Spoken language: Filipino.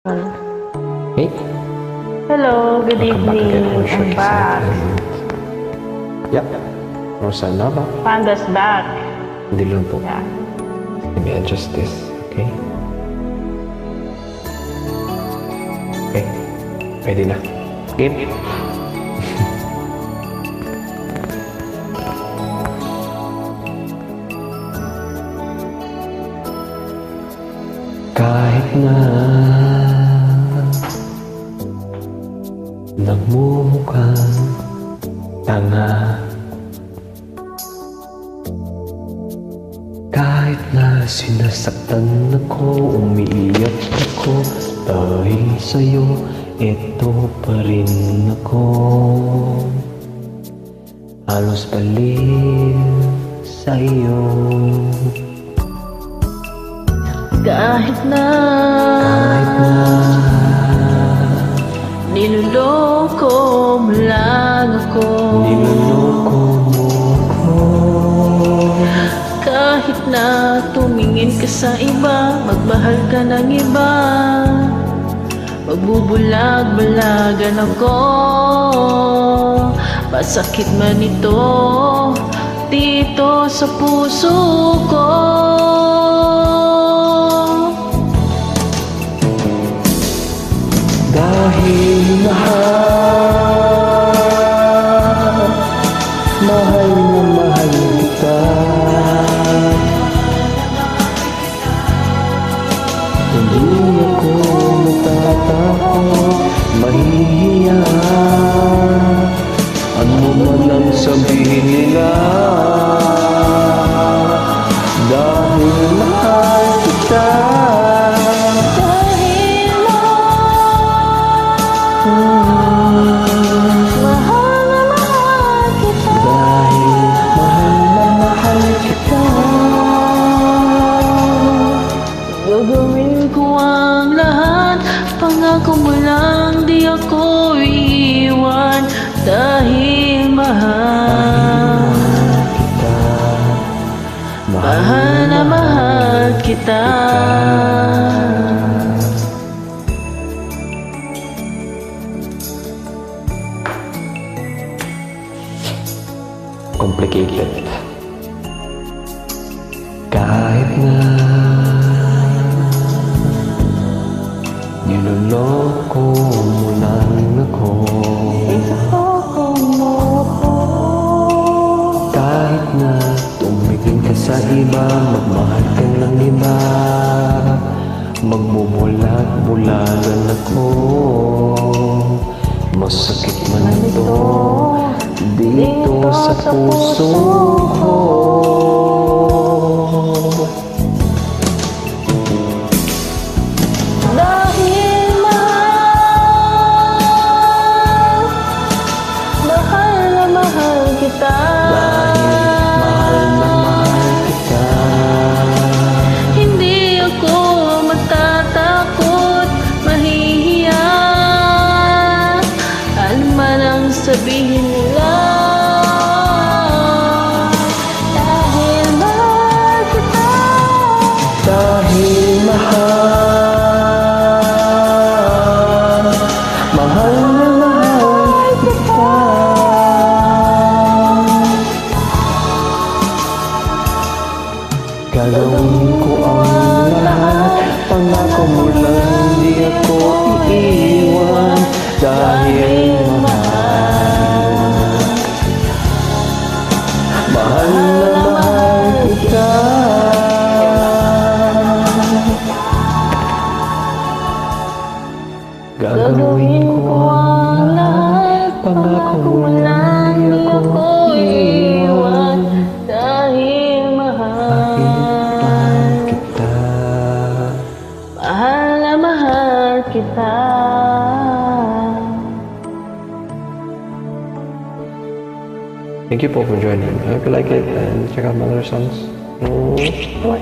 Hey, Hello, good welcome back again evening. on I'm Shirky back. Segment. Yep. Rosa na ba? Panda's back. Hindi lang po. Yeah. Let me adjust this. Okay? Okay. Pwede na. Game. Kahit na nagmumukhang tanga, kahit na sinasaktan ako, umiiyak ako, dahil sa'yo, eto pa rin ako. Halos baliw sa'yo. Kahit na niloloko mo lang ako, Niloloko mo ko. kahit na tumingin ka sa iba, magmahal ka ng iba, magbubulag-balagan ako. Masakit man ito dito sa puso ko. Dahil mahal na mahal kita. Hindi ako matatakot, mahihiya. Ano man ang sabihin nila, dahil mahal kita. Gagawin ko ang lahat, pangako mo lang di ako iiwan, dahil mahal na mahal kita. Complicated. Kahit na niloloko mo lang ako, kahit na tumingin ka sa iba, magmahal ka ng iba, magbubulag-bulagan ako. Masakit man ito dito sa puso ko. Dahil mahal na mahal kita. Mahal na mahal kita. Hindi ako matatakot, mahihiya. Ano man ang sabihin nila, dahil mahal kita. Dahil mahal na mahal kita. Gagawin ko ang lahat, pangako mo lang di ako iiwan, dahil mahal na mahal kita. Gagawin ko ang lahat, pangako mo lang di ako iiwan, dahil mahal kita. mahal na mahal kita. Thank you po for joining. I hope you like it and check out my other songs. Bye.